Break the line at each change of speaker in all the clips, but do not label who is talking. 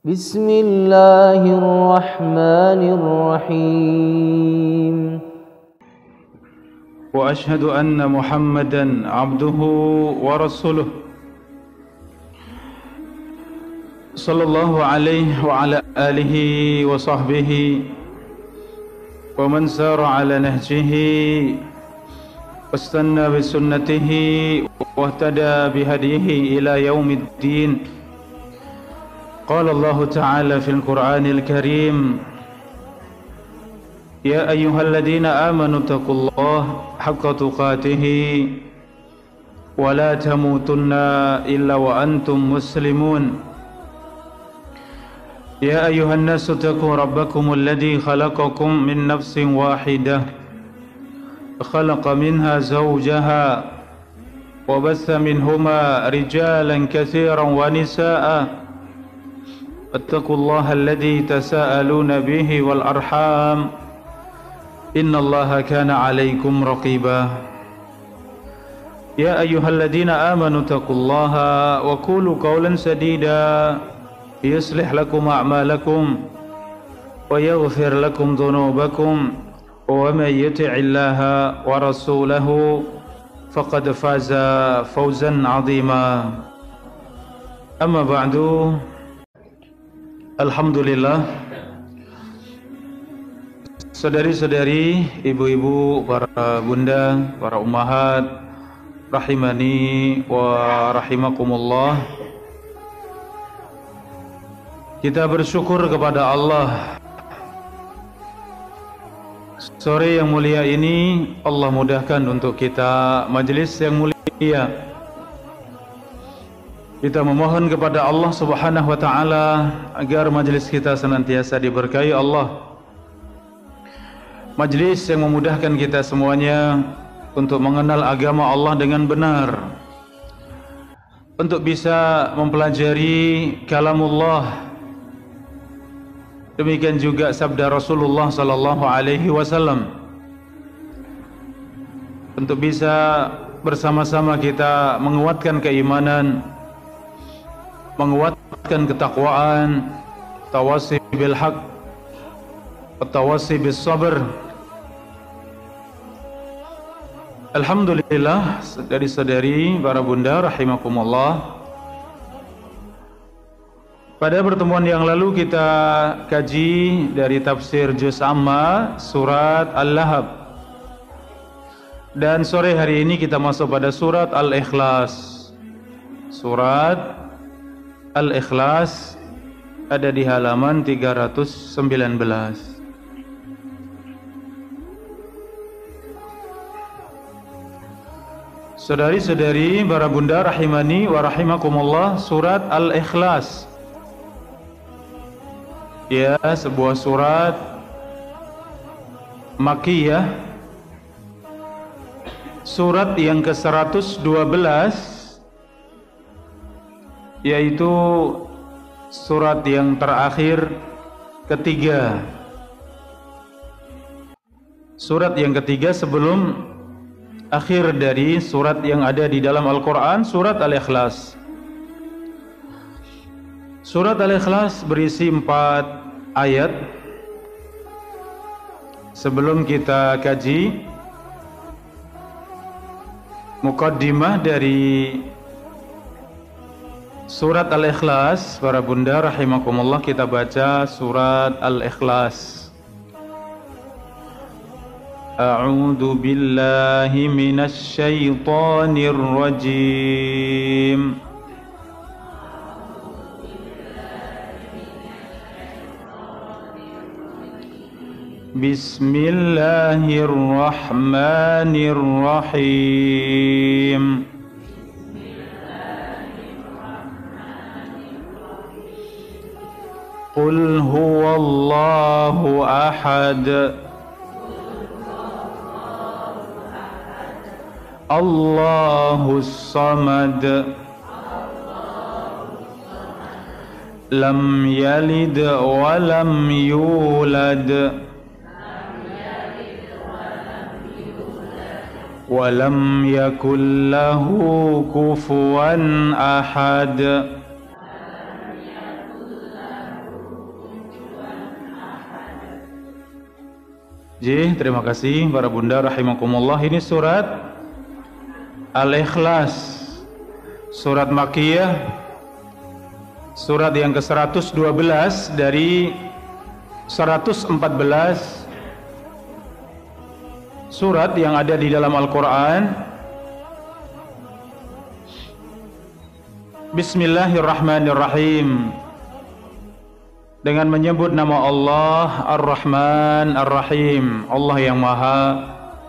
بسم الله الرحمن الرحيم
وأشهد أن محمدًا عبده ورسوله صلى الله عليه وعلى آله وصحبه ومن سار على نهجه واستنى بسنته واهتدى بهديه إلى يوم الدين. قال الله تعالى في القرآن الكريم: يا أيها الذين آمنوا اتقوا الله حق تقاته ولا تموتن إلا وأنتم مسلمون. يا أيها الناس اتقوا ربكم الذي خلقكم من نفس واحدة خلق منها زوجها وبث منهما رجالا كثيرا ونساء اتقوا الله الذي تساءلون به والأرحام إن الله كان عليكم رقيبا. يا أيها الذين آمنوا اتقوا الله وقولوا قولا سديدا يصلح لكم أعمالكم ويغفر لكم ذنوبكم ومن يطع الله ورسوله فقد فاز فوزا عظيما. أما بعد، alhamdulillah, saudari-saudari, ibu-ibu, para bunda, para ummahat, rahimani wa rahimakumullah. Kita bersyukur kepada Allah. Sore yang mulia ini Allah mudahkan untuk kita majelis yang mulia. Kita memohon kepada Allah Subhanahu wa taala agar majelis kita senantiasa diberkahi Allah. Majelis yang memudahkan kita semuanya untuk mengenal agama Allah dengan benar, untuk bisa mempelajari kalamullah. Demikian juga sabda Rasulullah sallallahu alaihi wasallam, untuk bisa bersama-sama kita menguatkan keimanan, menguatkan ketakwaan, tawasi bil haq, tawasi bis sabr. Alhamdulillah, saudari-saudari, para bunda rahimakumullah. Pada pertemuan yang lalu kita kaji dari tafsir Juz Amma surat Al-Lahab, dan sore hari ini kita masuk pada surat Al-Ikhlas. Surat Al-Ikhlas ada di halaman 319. Saudari-saudari, para bunda rahimani wa rahimakumullah, surat Al-Ikhlas, ya, sebuah surat Makkiyah, surat yang ke-112, yaitu surat yang terakhir ketiga. Surat yang ketiga sebelum akhir dari surat yang ada di dalam Al-Quran, surat Al-Ikhlas. Surat Al-Ikhlas berisi 4 ayat. Sebelum kita kaji muqaddimah dari surat Al-Ikhlas, para bunda rahimakumullah, kita baca surat Al-Ikhlas. A'udzu billahi minasy syaithanir rajim. Bismillahirrahmanirrahim. Qul huwallahu ahad. Allahus samad. Lam yalid wa lam yulad. Walam yakul lahu kufuwan ahad. Terima kasih para bunda rahimakumullah. Ini surat Al-Ikhlas, surat Makkiyah, surat yang ke-112 dari 114 surat yang ada di dalam Al-Quran. Bismillahirrahmanirrahim. Dengan menyebut nama Allah Ar-Rahman Ar-Rahim, Allah yang maha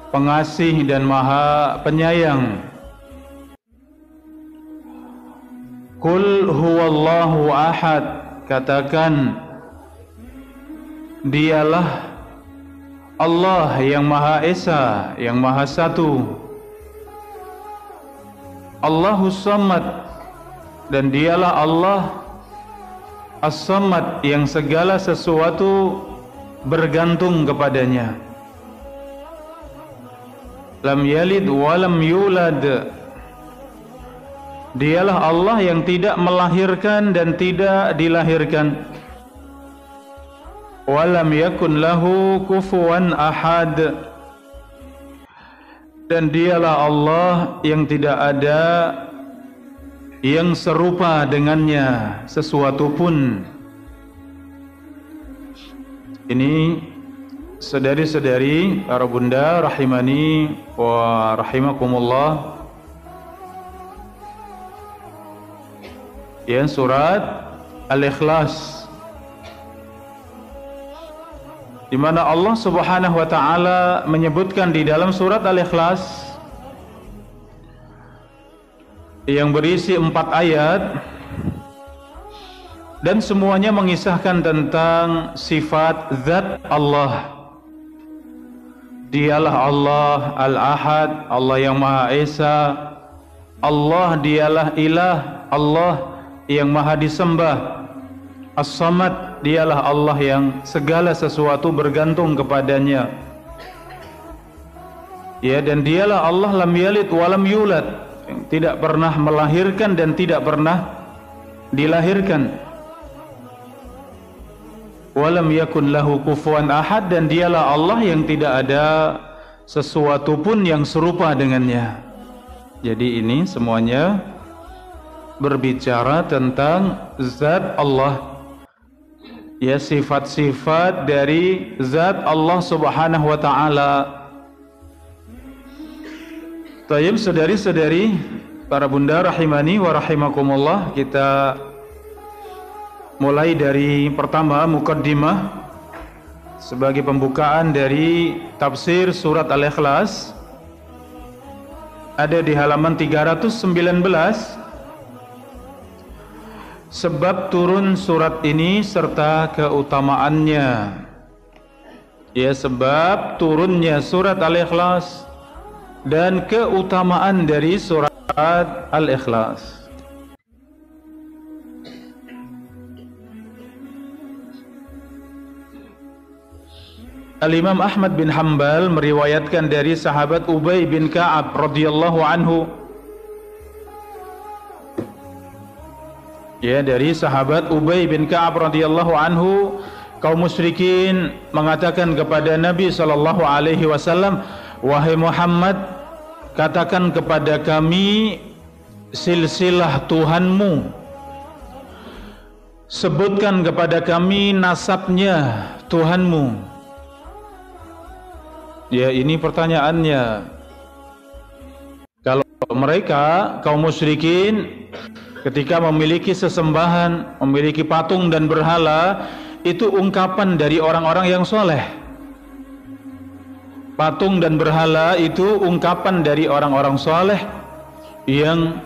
pengasih dan maha penyayang. Qul huwallahu ahad, katakan dialah Allah yang maha esa, yang maha satu. Allahus samad, dan dialah Allah As-Samad yang segala sesuatu bergantung kepadanya. Lam yalid wa lam yulad, dialah Allah yang tidak melahirkan dan tidak dilahirkan. Wa lam yakun lahu kufuwan ahad, dan dialah Allah yang tidak ada yang serupa dengannya sesuatu pun. Ini saudari-saudari para bunda rahimani wa rahimakumullah, ya, surat Al-Ikhlas, di mana Allah Subhanahu wa taala menyebutkan di dalam surat Al-Ikhlas yang berisi 4 ayat, dan semuanya mengisahkan tentang sifat zat Allah. Dialah Allah Al-Ahad, Allah yang Maha Esa. Allah dialah ilah, Allah yang maha disembah. As-Samad, dialah Allah yang segala sesuatu bergantung kepadanya. Ya, dan dialah Allah lam yalid wa lam yulad, yang tidak pernah melahirkan dan tidak pernah dilahirkan. Walam yakun lahu kufuwan ahad, dan dialah Allah yang tidak ada sesuatu pun yang serupa dengannya. Jadi ini semuanya berbicara tentang zat Allah, ya, sifat-sifat dari zat Allah Subhanahu wa taala. Tayyib, saudari-saudari para bunda rahimani wa rahimakumullah, kita mulai dari pertama muqaddimah sebagai pembukaan dari tafsir surat Al-Ikhlas. Ada di halaman 319, sebab turun surat ini serta keutamaannya. Ya, sebab turunnya surat Al-Ikhlas dan keutamaan dari surat Al-Ikhlas. Al-Imam Ahmad bin Hanbal meriwayatkan dari sahabat Ubay bin Ka'ab radhiyallahu anhu, ya, dari sahabat Ubay bin Ka'ab radhiyallahu anhu, kaum musyrikin mengatakan kepada Nabi sallallahu alaihi wasallam, wahai Muhammad, katakan kepada kami silsilah Tuhanmu, sebutkan kepada kami nasabnya Tuhanmu. Ya, ini pertanyaannya. Kalau mereka kaum musyrikin ketika memiliki sesembahan, memiliki patung dan berhala, itu ungkapan dari orang-orang yang soleh. Patung dan berhala itu ungkapan dari orang-orang soleh yang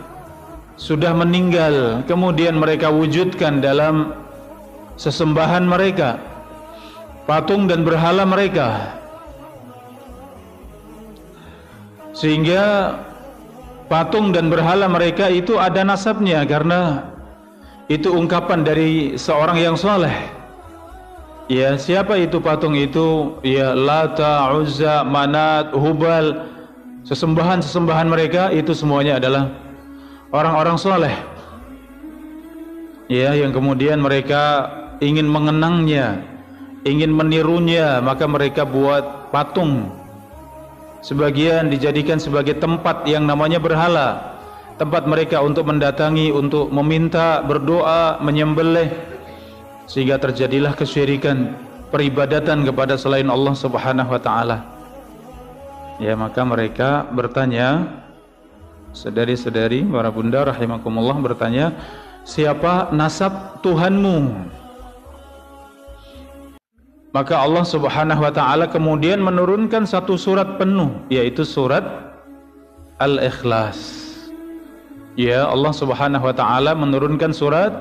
sudah meninggal, kemudian mereka wujudkan dalam sesembahan mereka, patung dan berhala mereka, sehingga patung dan berhala mereka itu ada nasabnya, karena itu ungkapan dari seorang yang soleh. Ya, siapa itu patung itu? Ya, Lata, Uzza, Manat, Hubal, sesembahan-sesembahan mereka itu semuanya adalah orang-orang soleh. Ya, yang kemudian mereka ingin mengenangnya, ingin menirunya, maka mereka buat patung, sebagian dijadikan sebagai tempat yang namanya berhala, tempat mereka untuk mendatangi, untuk meminta, berdoa, menyembelih, sehingga terjadilah kesyirikan, peribadatan kepada selain Allah Subhanahu wa taala. Ya, maka mereka bertanya, saudari-saudari, para bunda rahimakumullah bertanya, siapa nasab Tuhanmu? Maka Allah Subhanahu wa taala kemudian menurunkan satu surat penuh, yaitu surat Al-Ikhlas. Ya, Allah Subhanahu wa taala menurunkan surat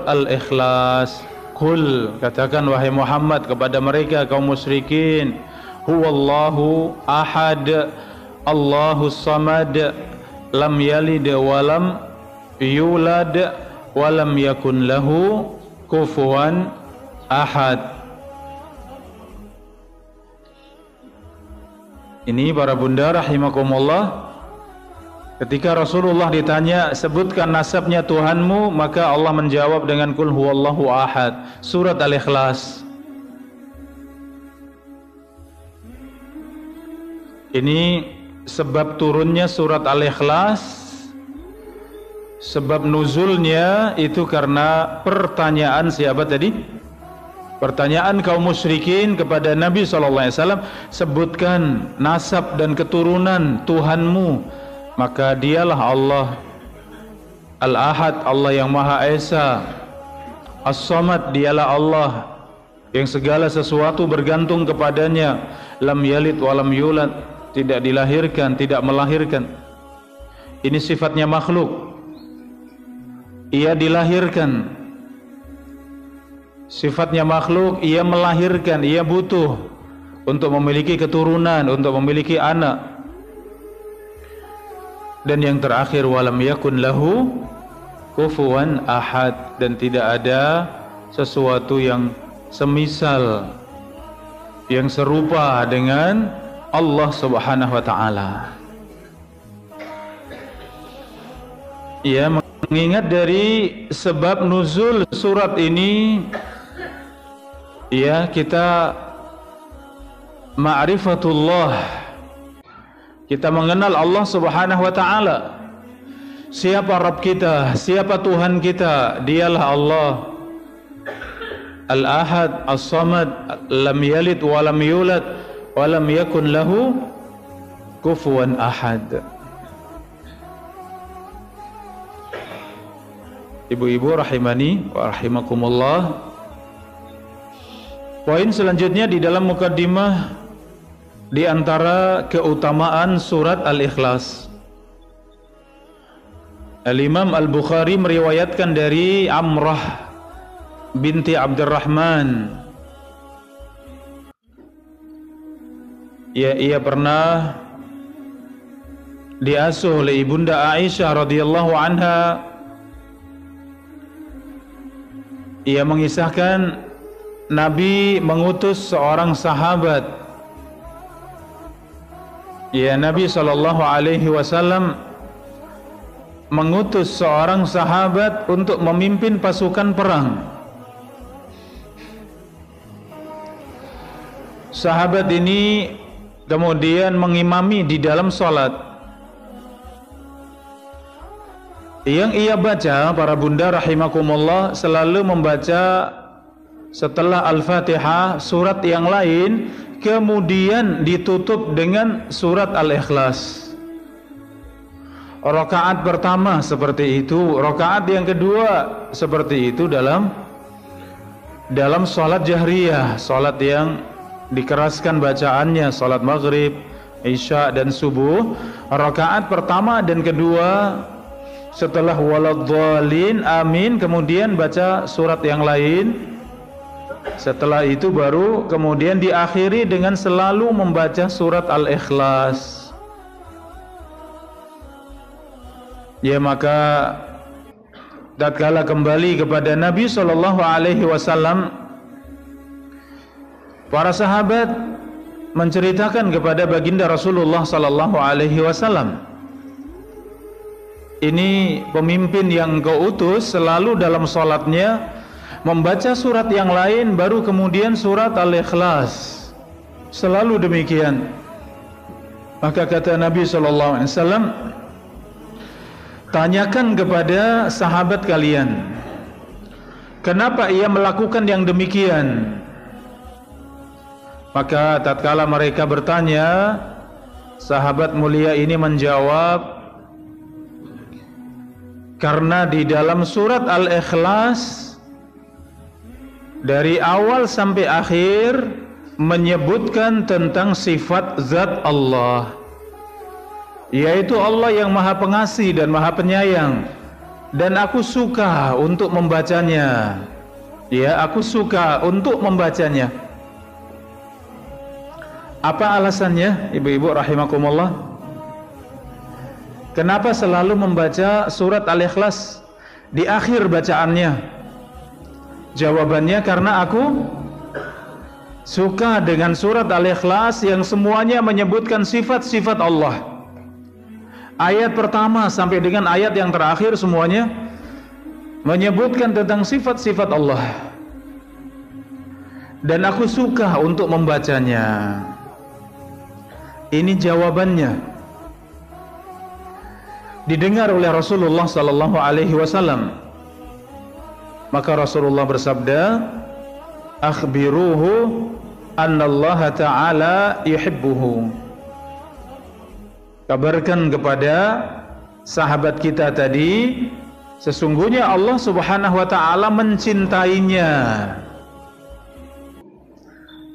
Al-Ikhlas. Qul, katakan wahai Muhammad kepada mereka kaum musyrikin, huwallahu ahad, Allahus samad, lam yalid wa lam yulad wa lam yakun lahu kufuwan ahad. Ini para bunda rahimakumullah, ketika Rasulullah ditanya sebutkan nasabnya Tuhanmu, maka Allah menjawab dengan qul huwallahu ahad, surat Al-Ikhlas. Ini sebab turunnya surat Al-Ikhlas, sebab nuzulnya itu karena pertanyaan siapa tadi? Pertanyaan kaum musyrikin kepada Nabi SAW, sebutkan nasab dan keturunan Tuhanmu. Maka dialah Allah Al-Ahad, Allah yang Maha Esa. As-Samad, dialah Allah yang segala sesuatu bergantung kepadanya. Lam yalid wa lam yulad, tidak dilahirkan, tidak melahirkan. Ini sifatnya makhluk. Ia dilahirkan. Sifatnya makhluk, ia melahirkan, ia butuh untuk memiliki keturunan, untuk memiliki anak. Dan yang terakhir, walam yakun lahu kufuwan ahad, dan tidak ada sesuatu yang semisal, yang serupa dengan Allah Subhanahu wa taala. Ya, mengingat dari sebab nuzul surat ini, ya, kita ma'rifatullah, kita mengenal Allah Subhanahu wa taala. Siapa Rabb kita, siapa Tuhan kita? Dialah Allah Al-Ahad, As-Samad, lam yalid wa lam yulad wa lam yakun lahu kufuwan ahad. Ibu-ibu rahimani wa rahimakumullah, poin selanjutnya di dalam mukaddimah, di antara keutamaan surat Al-Ikhlas, Al-Imam Al-Bukhari meriwayatkan dari Amrah binti Abdurrahman, ia pernah diasuh oleh ibunda Aisyah radhiyallahu anha. Ia mengisahkan Nabi mengutus seorang sahabat. Ya, Nabi SAW mengutus seorang sahabat untuk memimpin pasukan perang. Sahabat ini kemudian mengimami di dalam salat. Yang ia baca, para bunda rahimakumullah, selalu membaca setelah Al-Fatihah surat yang lain, kemudian ditutup dengan surat Al-Ikhlas. Rakaat pertama seperti itu, rakaat yang kedua seperti itu dalam salat jahriyah, salat yang dikeraskan bacaannya, salat maghrib, isya dan subuh. Rakaat pertama dan kedua setelah waladhdallin amin, kemudian baca surat yang lain. Setelah itu baru kemudian diakhiri dengan selalu membaca surat Al-Ikhlas. Ya, maka tatkala kembali kepada Nabi SAW, para sahabat menceritakan kepada baginda Rasulullah SAW, ini pemimpin yang kau utus selalu dalam sholatnya membaca surat yang lain, baru kemudian surat Al-Ikhlas. selalu demikian. Maka kata Nabi SAW, tanyakan kepada sahabat kalian, kenapa ia melakukan yang demikian? Maka tatkala mereka bertanya, sahabat mulia ini menjawab, karena di dalam surat Al-Ikhlas dari awal sampai akhir menyebutkan tentang sifat zat Allah, yaitu Allah yang Maha Pengasih dan Maha Penyayang, dan aku suka untuk membacanya. Ya, aku suka untuk membacanya. Apa alasannya, ibu-ibu rahimakumullah? Kenapa selalu membaca surat Al-Ikhlas di akhir bacaannya? Jawabannya, karena aku suka dengan surat Al-Ikhlas yang semuanya menyebutkan sifat-sifat Allah. Ayat pertama sampai dengan ayat yang terakhir semuanya menyebutkan tentang sifat-sifat Allah, dan aku suka untuk membacanya. Ini jawabannya. Didengar oleh Rasulullah sallallahu alaihi wasallam. Maka Rasulullah bersabda, akhbiruhu annallaha ta'ala yuhibbuhu. Kabarkan kepada sahabat kita tadi, sesungguhnya Allah Subhanahu wa taala mencintainya.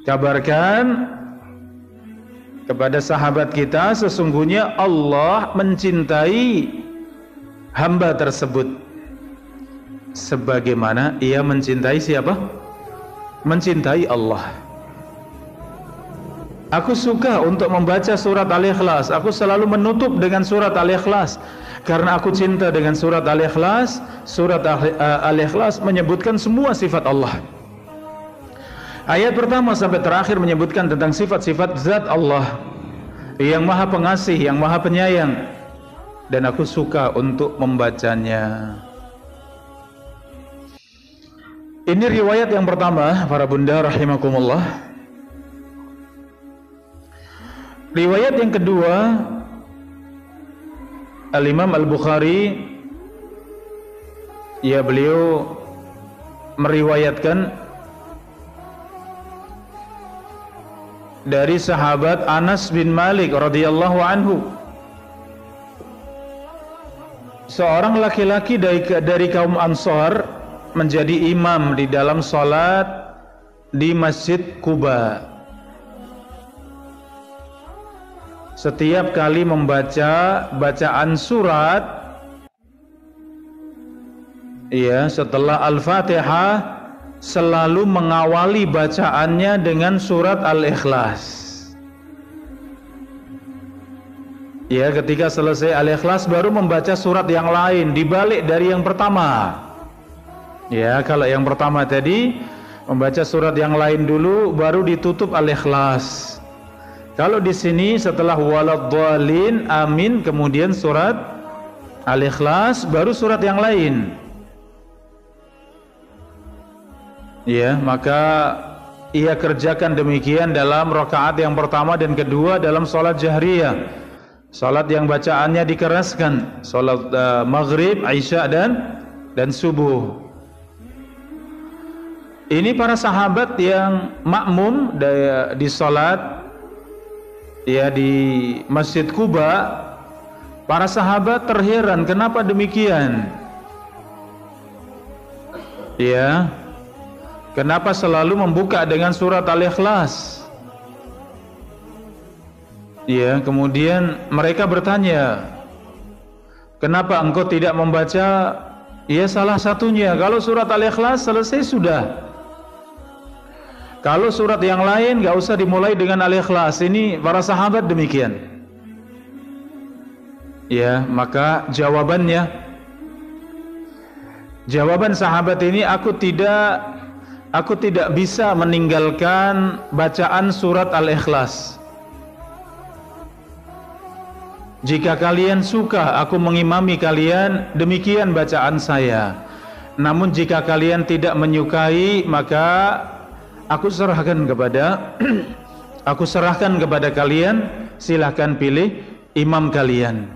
Kabarkan kepada sahabat kita, sesungguhnya Allah mencintai hamba tersebut sebagaimana ia mencintai siapa? Mencintai Allah. Aku suka untuk membaca surat Al-Ikhlas. Aku selalu menutup dengan surat Al-Ikhlas karena aku cinta dengan surat Al-Ikhlas. Surat Al-Ikhlas menyebutkan semua sifat Allah. Ayat pertama sampai terakhir menyebutkan tentang sifat-sifat zat Allah yang Maha Pengasih, yang Maha Penyayang, dan aku suka untuk membacanya. Ini riwayat yang pertama, para bunda rahimakumullah. Riwayat yang kedua, Al-Imam Al-Bukhari, ya, beliau meriwayatkan dari sahabat Anas bin Malik radhiyallahu anhu, seorang laki-laki dari kaum Ansar menjadi imam di dalam salat di Masjid Quba. Setiap kali membaca bacaan surat, ya, setelah Al-Fatihah, selalu mengawali bacaannya dengan surat Al-Ikhlas. Ya, ketika selesai Al-Ikhlas baru membaca surat yang lain dibalik dari yang pertama. Ya, kalau yang pertama tadi membaca surat yang lain dulu baru ditutup Al-Ikhlas. Kalau di sini setelah waladhdallin amin kemudian surat Al-Ikhlas baru surat yang lain. Ya, maka ia kerjakan demikian dalam rakaat yang pertama dan kedua dalam salat jahriyah, salat yang bacaannya dikeraskan, salat maghrib, isya dan subuh. Ini para sahabat yang makmum di salat, ya, di Masjid Quba. Para sahabat terheran kenapa demikian, ya. Kenapa selalu membuka dengan surat Al-Ikhlas? Ya, kemudian mereka bertanya, kenapa engkau tidak membaca, ya, salah satunya? Kalau surat Al-Ikhlas selesai sudah. Kalau surat yang lain gak usah dimulai dengan Al-Ikhlas. Ini para sahabat demikian. Ya, maka jawaban sahabat ini, aku tidak bisa meninggalkan bacaan surat Al-Ikhlas. Jika kalian suka aku mengimami kalian, demikian bacaan saya. Namun jika kalian tidak menyukai, maka aku serahkan kepada Aku serahkan kepada kalian, silahkan pilih imam kalian.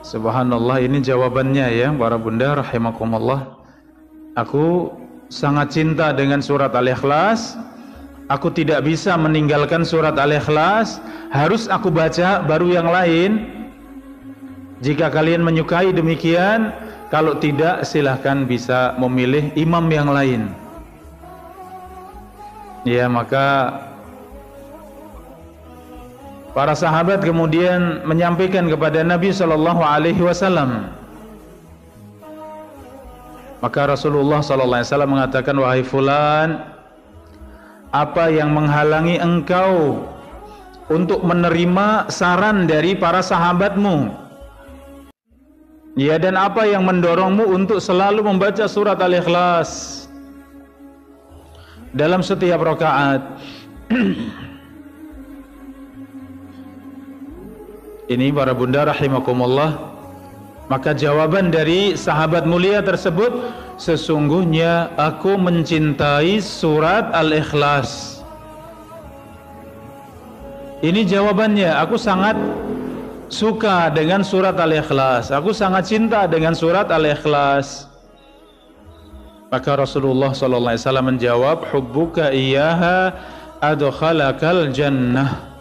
Subhanallah, ini jawabannya ya para bunda rahimakumullah. Aku sangat cinta dengan surat Al-Ikhlas. Aku tidak bisa meninggalkan surat Al-Ikhlas. Harus aku baca baru yang lain. Jika kalian menyukai demikian, kalau tidak silahkan bisa memilih imam yang lain. Ya, maka para sahabat kemudian menyampaikan kepada Nabi SAW. Maka Rasulullah SAW mengatakan, wahai fulan, apa yang menghalangi engkau untuk menerima saran dari para sahabatmu? Ya, dan apa yang mendorongmu untuk selalu membaca surat Al-Ikhlas dalam setiap rakaat? Ini para bunda rahimakumullah. Maka jawaban dari sahabat mulia tersebut, sesungguhnya aku mencintai surat Al-Ikhlas. Ini jawabannya, aku sangat suka dengan surat Al-Ikhlas. Aku sangat cinta dengan surat Al-Ikhlas. Maka Rasulullah SAW menjawab, hubbuka iyyaha adkhalakal jannah.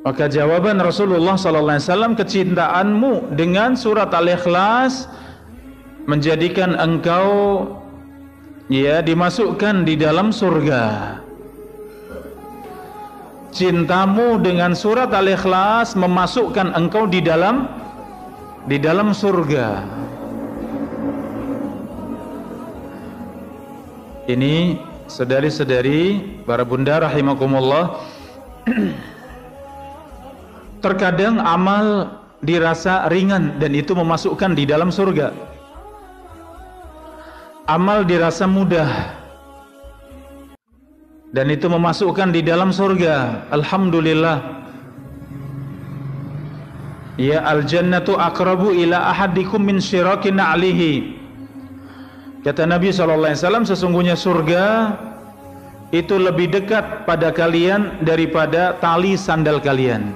Maka jawaban Rasulullah SAW, kecintaanmu dengan surat Al-Ikhlas menjadikan engkau ya dimasukkan di dalam surga. Cintamu dengan surat Al-Ikhlas memasukkan engkau di dalam surga. Ini saudari-saudari para bunda rahimakumullah, terkadang amal dirasa ringan dan itu memasukkan di dalam surga. Amal dirasa mudah dan itu memasukkan di dalam surga. Alhamdulillah. Ya, al-jannatu aqrabu ila ahadikum min syiraki na'lihi. Kata Nabi SAW, sesungguhnya surga itu lebih dekat pada kalian daripada tali sandal kalian.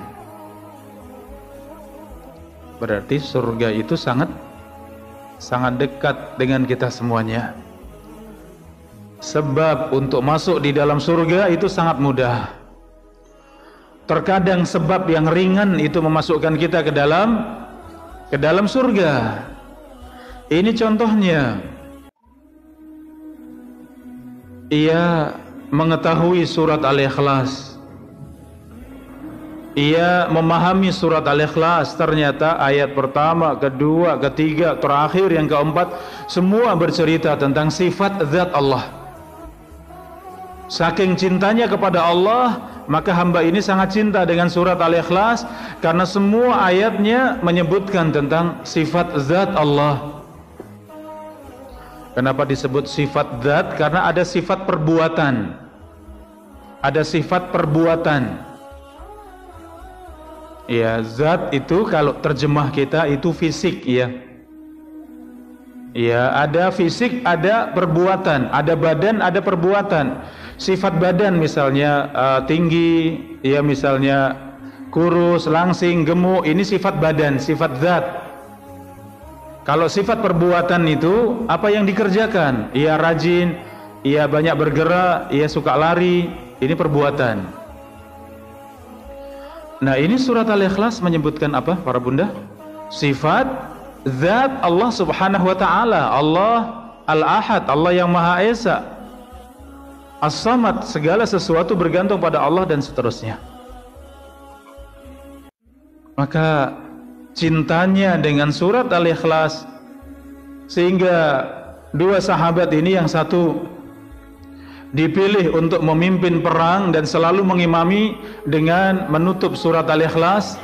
Berarti surga itu sangat dekat dengan kita semuanya. Sebab untuk masuk di dalam surga itu sangat mudah. Terkadang sebab yang ringan itu memasukkan kita ke dalam surga. Ini contohnya. Ia mengetahui surat Al-Ikhlas. Ia memahami surat Al-Ikhlas, ternyata ayat pertama, kedua, ketiga, terakhir, yang keempat, semua bercerita tentang sifat zat Allah. Saking cintanya kepada Allah, maka hamba ini sangat cinta dengan surat Al-Ikhlas, karena semua ayatnya menyebutkan tentang sifat zat Allah. Kenapa disebut sifat zat? Karena ada sifat perbuatan. Ada sifat perbuatan. Ya, zat itu kalau terjemah kita itu fisik ya. Ya, ada fisik, ada perbuatan, ada badan, ada perbuatan. Sifat badan misalnya tinggi, ya misalnya kurus, langsing, gemuk, ini sifat badan, sifat zat. Kalau sifat perbuatan itu apa yang dikerjakan? Ia rajin, ia banyak bergerak, ia suka lari, ini perbuatan. Nah, ini surat Al-Ikhlas menyebutkan apa para bunda? Sifat zat Allah Subhanahu wa ta'ala. Allah Al-Ahad, Allah yang Maha Esa, As-Samad, segala sesuatu bergantung pada Allah, dan seterusnya. Maka cintanya dengan surat Al-Ikhlas sehingga dua sahabat ini, yang satu dipilih untuk memimpin perang dan selalu mengimami dengan menutup surat Al-Ikhlas.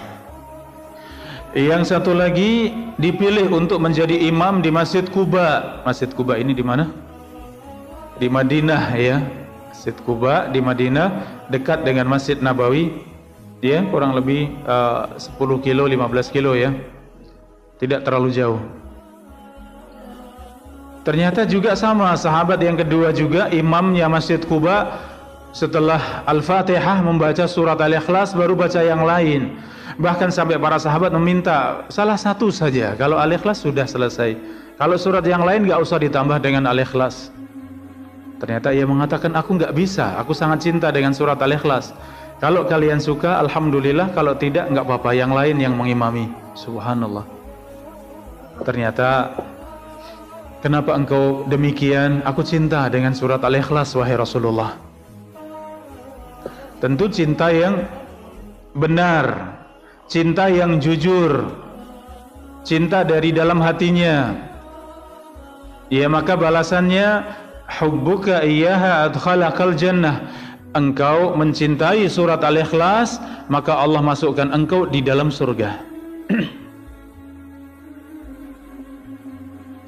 Yang satu lagi dipilih untuk menjadi imam di Masjid Quba. Masjid Quba ini di mana? Di Madinah ya. Masjid Quba di Madinah, dekat dengan Masjid Nabawi. Ya, kurang lebih 10 kilo, 15 kilo ya. Tidak terlalu jauh. Ternyata juga sama, sahabat yang kedua juga imamnya Masjid Quba, setelah Al-Fatihah membaca surat Al-Ikhlas baru baca yang lain. Bahkan sampai para sahabat meminta salah satu saja, kalau Al-Ikhlas sudah selesai, kalau surat yang lain gak usah ditambah dengan Al-Ikhlas. Ternyata ia mengatakan, aku gak bisa, aku sangat cinta dengan surat Al-Ikhlas. Kalau kalian suka, alhamdulillah, kalau tidak gak apa-apa, yang lain yang mengimami. Subhanallah. Ternyata, kenapa engkau demikian? Aku cinta dengan surat Al-Ikhlas, wahai Rasulullah. Tentu cinta yang benar, cinta yang jujur, cinta dari dalam hatinya. Ya, maka balasannya, hubbuka iyyaha adkhalakal jannah. Engkau mencintai surat Al-Ikhlas, maka Allah masukkan engkau di dalam surga.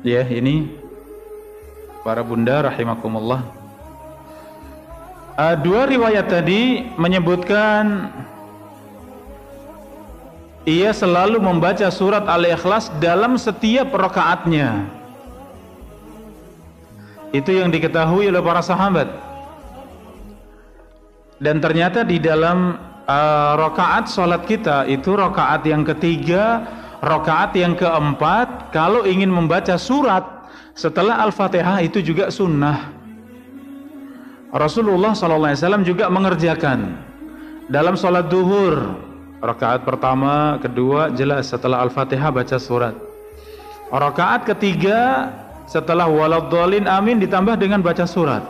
Ya, ini para bunda rahimakumullah. Dua riwayat tadi menyebutkan ia selalu membaca surat Al-Ikhlas dalam setiap rakaatnya. Itu yang diketahui oleh para sahabat. Dan ternyata di dalam rakaat salat kita itu rakaat yang ketiga, rakaat yang keempat, kalau ingin membaca surat setelah Al-Fatihah itu juga sunnah. Rasulullah SAW juga mengerjakan dalam salat duhur, rakaat pertama, kedua jelas setelah Al-Fatihah baca surat. Rakaat ketiga setelah waladhdallin amin ditambah dengan baca surat.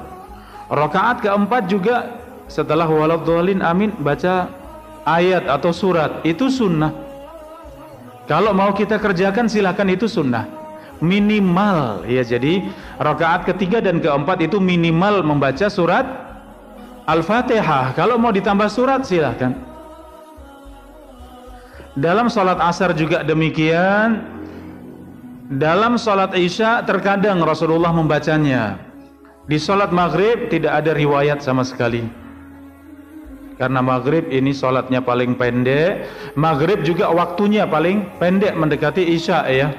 Rakaat keempat juga setelah waladhdallin amin baca ayat atau surat. Itu sunnah. Kalau mau kita kerjakan silahkan, itu sunnah minimal ya. Jadi rakaat ketiga dan keempat itu minimal membaca surat Al-Fatihah. Kalau mau ditambah surat silahkan. Dalam salat asar juga demikian. Dalam salat isya terkadang Rasulullah membacanya. Di salat maghrib tidak ada riwayat sama sekali, karena maghrib ini salatnya paling pendek. Maghrib juga waktunya paling pendek mendekati isya ya.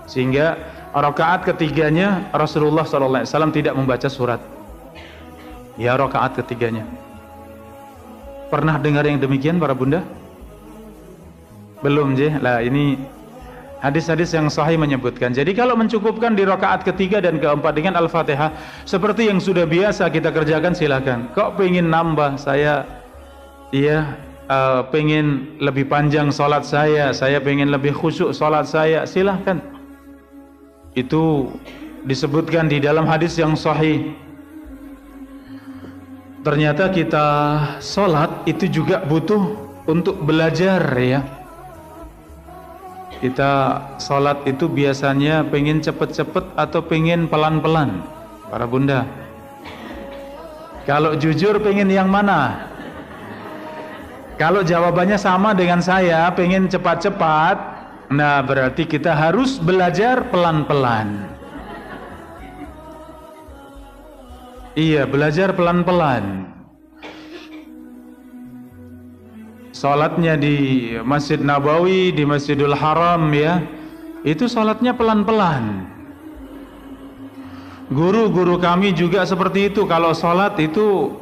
Sehingga rakaat ketiganya Rasulullah SAW tidak membaca surat. Ya, rakaat ketiganya. Pernah dengar yang demikian para bunda? Belum je. Lah ini hadis-hadis yang sahih menyebutkan. Jadi kalau mencukupkan di rakaat ketiga dan keempat dengan Al-Fatihah seperti yang sudah biasa kita kerjakan silakan. Kok pengen nambah? Saya pengen lebih panjang salat saya pengen lebih khusyuk salat saya, silahkan. Itu disebutkan di dalam hadis yang sahih. Ternyata kita salat itu juga butuh untuk belajar ya. Kita salat itu biasanya pengen cepet-cepet atau pengen pelan-pelan para bunda? Kalau jujur pengen yang mana? Kalau jawabannya sama dengan saya, pengen cepat-cepat, nah berarti kita harus belajar pelan-pelan. Iya, belajar pelan-pelan. Salatnya di Masjid Nabawi, di Masjidil Haram ya, itu salatnya pelan-pelan. Guru-guru kami juga seperti itu. Kalau salat itu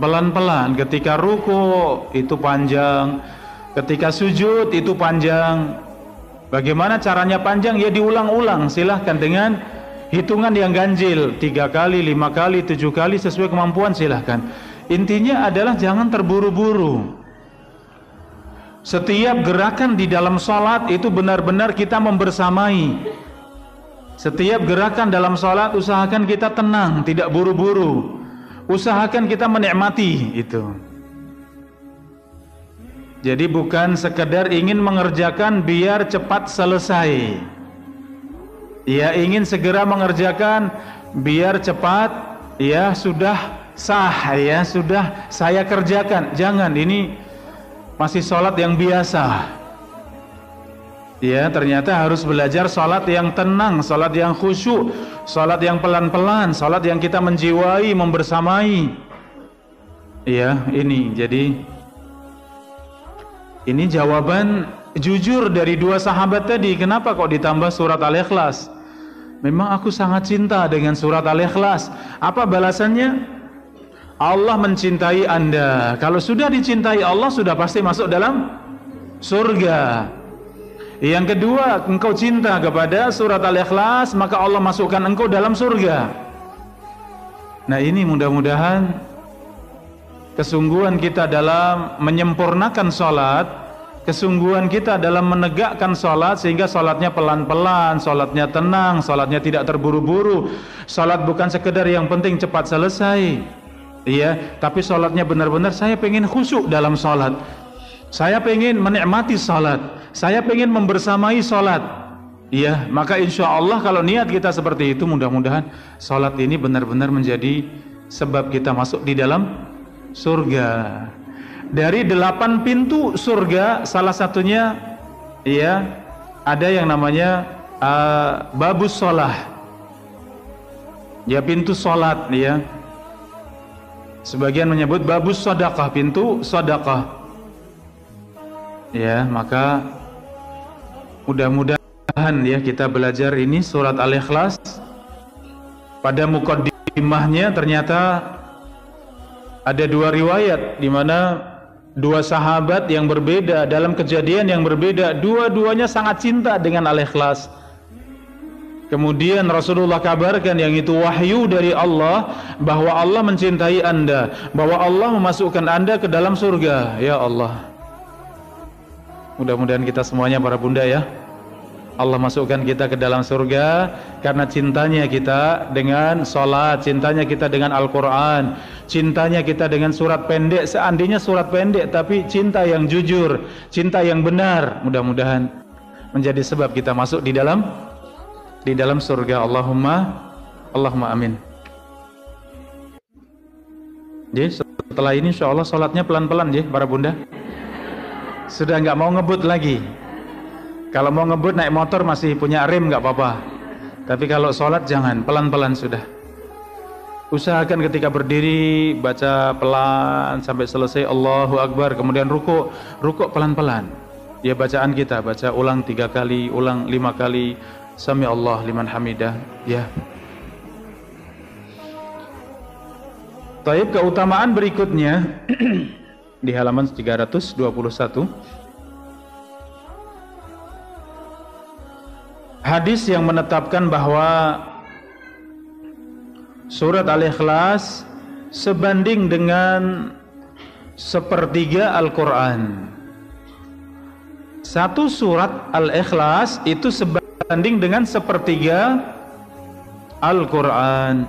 pelan-pelan. Ketika ruku itu panjang, ketika sujud itu panjang. Bagaimana caranya panjang? Ya diulang-ulang, silahkan dengan hitungan yang ganjil, 3 kali, 5 kali, 7 kali sesuai kemampuan silahkan. Intinya adalah jangan terburu-buru. Setiap gerakan di dalam salat itu benar-benar kita membersamai. Setiap gerakan dalam salat usahakan kita tenang, tidak buru-buru. Usahakan kita menikmati itu. Jadi bukan sekedar ingin mengerjakan biar cepat selesai. Ya, ingin segera mengerjakan biar cepat, ya sudah sah, ya sudah saya kerjakan. Jangan, ini masih sholat yang biasa. Ya, ternyata harus belajar sholat yang tenang, sholat yang khusyuk, sholat yang pelan-pelan, sholat yang kita menjiwai, membersamai. Ya, ini jadi ini jawaban jujur dari dua sahabat tadi. Kenapa kok ditambah surat Al-Ikhlas? memang aku sangat cinta dengan surat Al-Ikhlas. Apa balasannya? Allah mencintai Anda. Kalau sudah dicintai Allah, sudah pasti masuk dalam surga. Yang kedua, engkau cinta kepada surat Al-Ikhlas, maka Allah masukkan engkau dalam surga. Nah, ini mudah-mudahan kesungguhan kita dalam menyempurnakan sholat, kesungguhan kita dalam menegakkan sholat, sehingga sholatnya pelan-pelan, sholatnya tenang, sholatnya tidak terburu-buru. Sholat bukan sekedar yang penting cepat selesai, iya, tapi sholatnya benar-benar saya pengen khusyuk dalam sholat, saya pengen menikmati sholat, saya pengen membersamai sholat, iya. Maka insya Allah kalau niat kita seperti itu, mudah-mudahan sholat ini benar-benar menjadi sebab kita masuk di dalam surga. Dari 8 pintu surga, salah satunya ya ada yang namanya babus sholah, ya pintu sholat, ya. Sebagian menyebut babus sedekah, pintu sedekah, ya. Maka mudah-mudahan ya kita belajar ini surat Al-Ikhlas. Pada muqaddimahnya ternyata ada 2 riwayat di mana 2 sahabat yang berbeda dalam kejadian yang berbeda, dua-duanya sangat cinta dengan Al-Ikhlas. Kemudian Rasulullah kabarkan yang itu wahyu dari Allah, bahwa Allah mencintai Anda, bahwa Allah memasukkan Anda ke dalam surga. Ya Allah, mudah-mudahan kita semuanya para bunda ya, Allah masukkan kita ke dalam surga karena cintanya kita dengan sholat, cintanya kita dengan Al-Quran, cintanya kita dengan surat pendek. Seandainya surat pendek tapi cinta yang jujur, cinta yang benar, mudah-mudahan menjadi sebab kita masuk di dalam surga. Allahumma amin. Jadi setelah ini insya Allah sholatnya pelan-pelan ya para bunda. Sudah nggak mau ngebut lagi. Kalau mau ngebut naik motor masih punya rem nggak apa-apa, tapi kalau sholat jangan, pelan-pelan sudah. Usahakan ketika berdiri baca pelan sampai selesai Allahu Akbar, kemudian rukuk pelan-pelan. Ya bacaan kita baca ulang 3 kali, ulang 5 kali, Sami Allah liman hamidah. Ya. Taib, keutamaan berikutnya di halaman 321. Hadis yang menetapkan bahwa surat Al-Ikhlas sebanding dengan 1/3 Al-Quran. Satu surat Al-Ikhlas itu sebanding dengan 1/3 Al-Quran.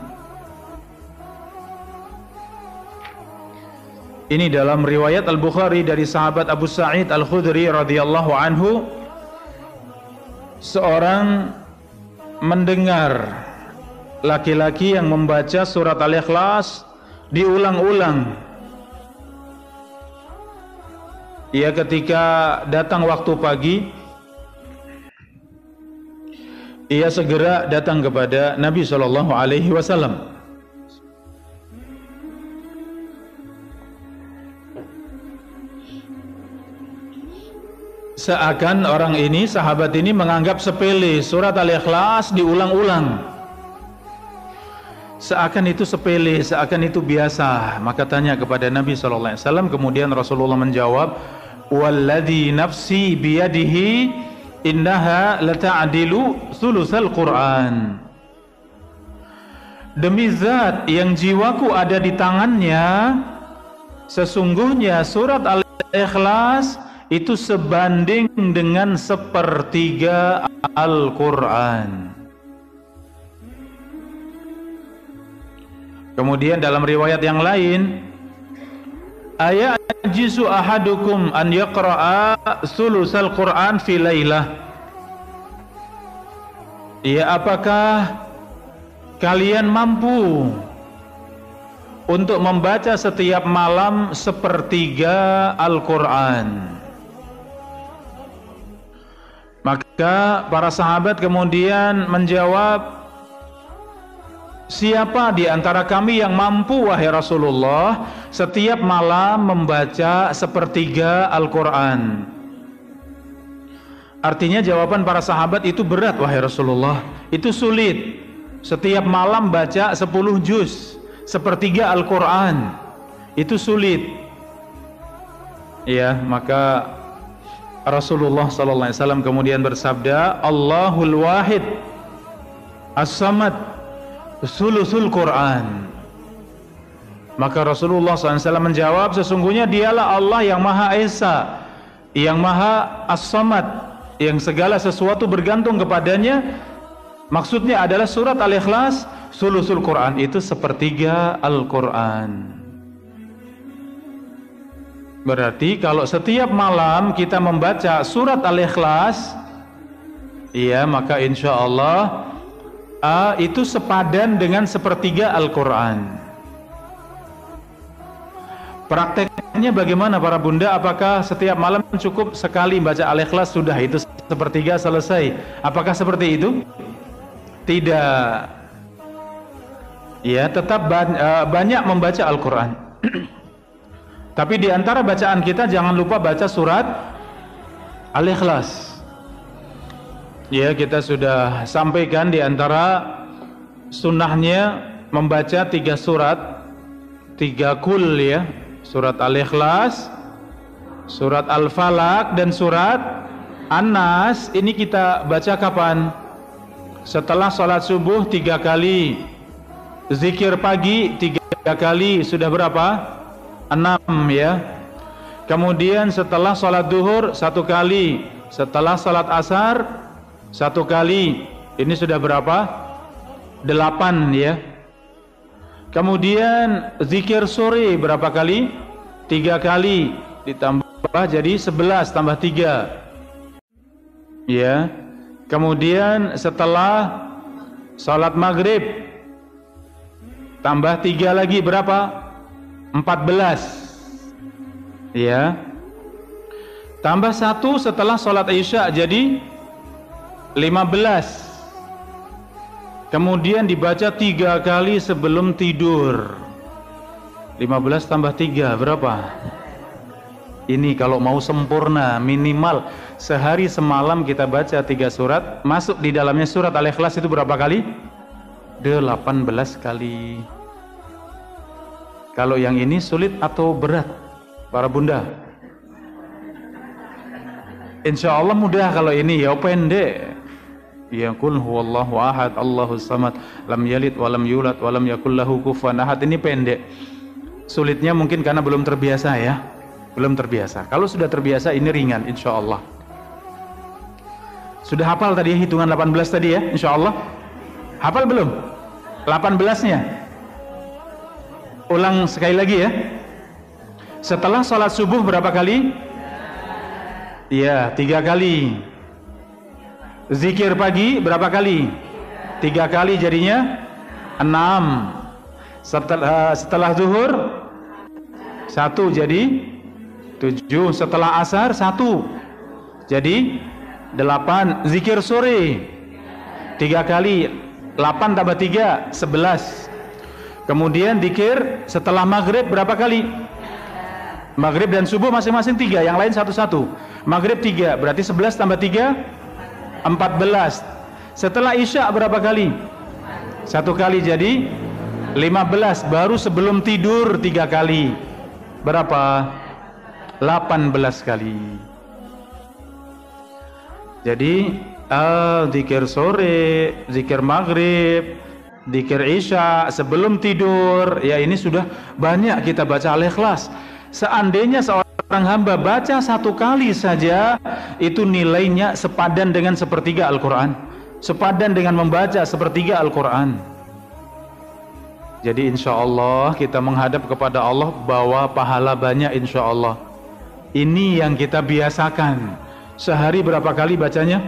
Ini dalam riwayat Al-Bukhari dari sahabat Abu Sa'id Al-Khudri radhiyallahu anhu. Seorang mendengar laki-laki yang membaca surat Al-Ikhlas diulang-ulang. Ia ketika datang waktu pagi, ia segera datang kepada Nabi SAW. Seakan orang ini, sahabat ini menganggap sepele surat Al-Ikhlas diulang-ulang. Seakan itu sepele, seakan itu biasa. Maka tanya kepada Nabi SAW. Kemudian Rasulullah menjawab, "Walladzi nafsi biyadihi innaha lata'dilu thulutsal Qur'an." Demi zat yang jiwaku ada di tangannya, sesungguhnya surat Al-Ikhlas itu sebanding dengan 1/3 Al-Quran. Kemudian dalam riwayat yang lain, ayajisu ahadukum an yaqra'a sulusal Quran fi lailah. Ya, apakah kalian mampu untuk membaca setiap malam 1/3 Al-Quran? Maka para sahabat kemudian menjawab, siapa di antara kami yang mampu wahai Rasulullah setiap malam membaca 1/3 Al-Quran? Artinya jawaban para sahabat itu berat, wahai Rasulullah. Itu sulit. Setiap malam baca 10 juz, sepertiga Al-Quran. Itu sulit. Ya, maka Rasulullah SAW kemudian bersabda, Allahul Wahid As-Samad Sulusul Quran. Maka Rasulullah SAW menjawab, sesungguhnya dialah Allah yang Maha Esa, yang Maha As-Samad, yang segala sesuatu bergantung kepadanya. Maksudnya adalah surat Al-Ikhlas, sulusul Quran, itu sepertiga Al-Quran. Berarti kalau setiap malam kita membaca surat Al-Ikhlas, iya, maka insya Allah itu sepadan dengan sepertiga Al-Quran. Prakteknya bagaimana para bunda? Apakah setiap malam cukup sekali baca Al-Ikhlas sudah itu sepertiga selesai? Apakah seperti itu? Tidak. Ya, tetap banyak membaca Al-Quran. Tapi di antara bacaan kita jangan lupa baca surat Al-Ikhlas. Ya, kita sudah sampaikan di antara sunnahnya membaca 3 surat, 3 kul ya. Surat Al-Ikhlas, surat Al-Falaq, dan surat An-Nas. Ini kita baca kapan? Setelah sholat subuh 3 kali, zikir pagi 3 kali, sudah berapa? 6 ya. Kemudian setelah sholat duhur 1 kali, setelah sholat asar 1 kali, ini sudah berapa? 8 ya. Kemudian zikir sore berapa kali? 3 kali, ditambah jadi 11 tambah 3 ya. Kemudian setelah salat maghrib tambah 3 lagi berapa? 14 ya. Tambah 1 setelah salat isya jadi 15. Kemudian dibaca 3 kali sebelum tidur. 15 tambah 3 berapa? Ini kalau mau sempurna minimal sehari semalam kita baca 3 surat. Masuk di dalamnya surat Al-Ikhlas itu berapa kali? 18 kali. Kalau yang ini sulit atau berat para bunda? Insya Allah mudah kalau ini ya, pendek. Ya, qul huwallahu ahad Allahus samad lam yalid walam yulad walam yakul lahu kufuwan ahad. Ini pendek. Sulitnya mungkin karena belum terbiasa ya. Belum terbiasa. Kalau sudah terbiasa ini ringan insya Allah. Sudah hafal tadi hitungan 18 tadi ya, insya Allah. Hafal belum? 18-nya. Ulang sekali lagi ya. Setelah sholat subuh berapa kali? Iya, 3 kali. Zikir pagi berapa kali? 3 kali jadinya 6. Setelah zuhur 1 jadi 7. Setelah asar 1 jadi 8. Zikir sore 3 kali, 8 tambah 3 11. Kemudian zikir setelah maghrib berapa kali? Maghrib dan subuh masing-masing 3, yang lain 1-1. Maghrib 3 berarti 11 tambah 3 14. Setelah isya berapa kali? 1 kali jadi 15. Baru sebelum tidur 3 kali berapa? 18 kali. Jadi zikir sore, zikir maghrib, zikir isya sebelum tidur, ya ini sudah banyak kita baca Al-Ikhlas. Seandainya seorang hamba baca 1 kali saja, itu nilainya sepadan dengan sepertiga Al-Quran, sepadan dengan membaca sepertiga Al-Quran. Jadi insya Allah kita menghadap kepada Allah bawa pahala banyak insya Allah. Ini yang kita biasakan. Sehari berapa kali bacanya?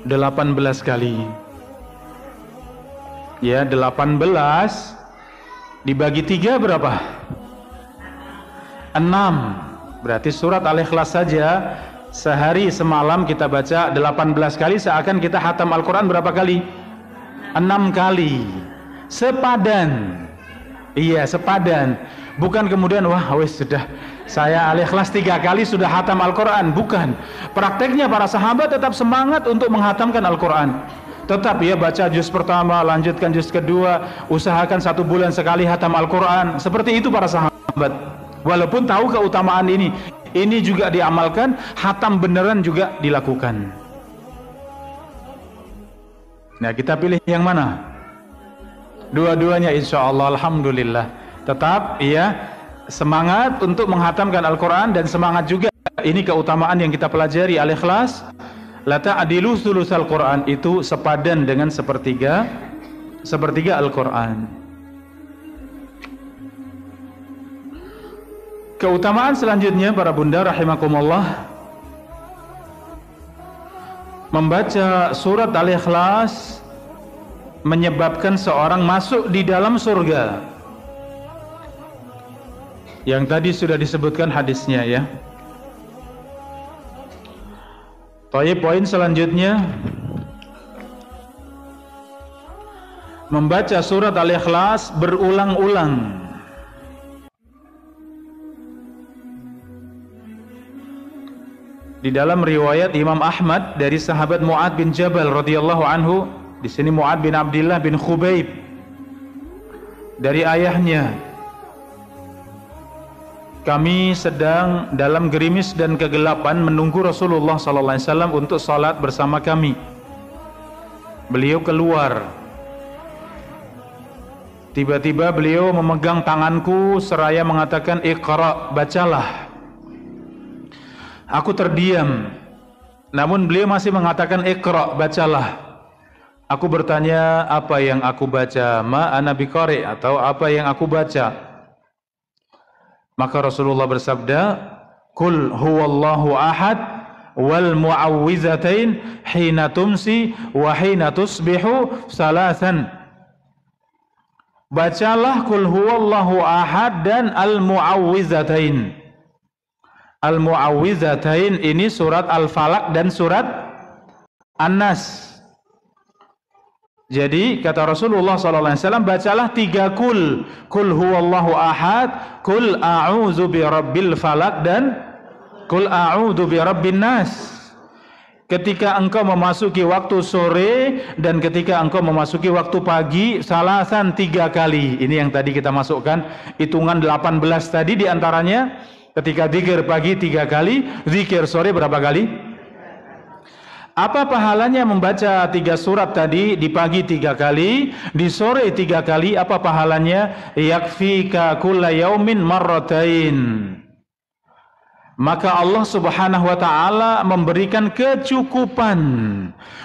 18 kali. Ya, 18 dibagi 3 berapa? 6. Berarti surat Al-Ikhlas saja sehari semalam kita baca 18 kali, seakan kita khatam Al-Quran berapa kali? 6 kali. Sepadan. Iya, sepadan. Bukan kemudian wah wes sudah Saya Al-Ikhlas 3 kali sudah hatam Al-Quran. Bukan. Prakteknya para sahabat tetap semangat untuk menghatamkan Al-Quran. Tetap ya baca juz pertama, lanjutkan juz kedua, usahakan 1 bulan sekali hatam Al-Quran. Seperti itu para sahabat. Walaupun tahu keutamaan ini juga diamalkan, hatam beneran juga dilakukan. Nah, kita pilih yang mana? Dua-duanya insya Allah, alhamdulillah. Tetap ya semangat untuk menghatamkan Al-Quran, dan semangat juga ini keutamaan yang kita pelajari Al-Ikhlas. La ta'dilu sulusal Quran, itu sepadan dengan sepertiga Al-Quran. Keutamaan selanjutnya para bunda rahimakumullah, membaca surat Al-Ikhlas menyebabkan seorang masuk di dalam surga. Yang tadi sudah disebutkan hadisnya ya. Poin selanjutnya, membaca surat Al-Ikhlas berulang-ulang. Di dalam riwayat Imam Ahmad dari sahabat Mu'ad bin Jabal radhiyallahu anhu, di sini Mu'ad bin Abdullah bin Khubayb, dari ayahnya, kami sedang dalam gerimis dan kegelapan menunggu Rasulullah SAW untuk salat bersama kami. Beliau keluar. Tiba-tiba beliau memegang tanganku seraya mengatakan, "Iqra, bacalah." Aku terdiam. Namun beliau masih mengatakan, "Iqra, bacalah." Aku bertanya, "Apa yang aku baca?" "Ma ana biqari," atau apa yang aku baca. Maka Rasulullah bersabda, "Qul huwallahu ahad wal mu'awwizatain hina tumsi wa hina tusbihu salasan." Bacalah qul huwallahu ahad dan al-mu'awwizatain. Al-mu'awwizatain ini surat Al-Falaq dan surat An-Nas. Jadi kata Rasulullah SAW, bacalah 3 kul huwallahu ahad, kul a'udzu birabbil falaq, dan kul a'udzu birabbin nas. Ketika engkau memasuki waktu sore dan ketika engkau memasuki waktu pagi, salasan 3 kali. Ini yang tadi kita masukkan hitungan 18 tadi, diantaranya ketika zikir pagi 3 kali, zikir sore berapa kali? Apa pahalanya membaca 3 surat tadi? Di pagi 3 kali, di sore 3 kali. Apa pahalanya? Yakfika kulla yaumin marratain. Maka Allah Subhanahu wa taala memberikan kecukupan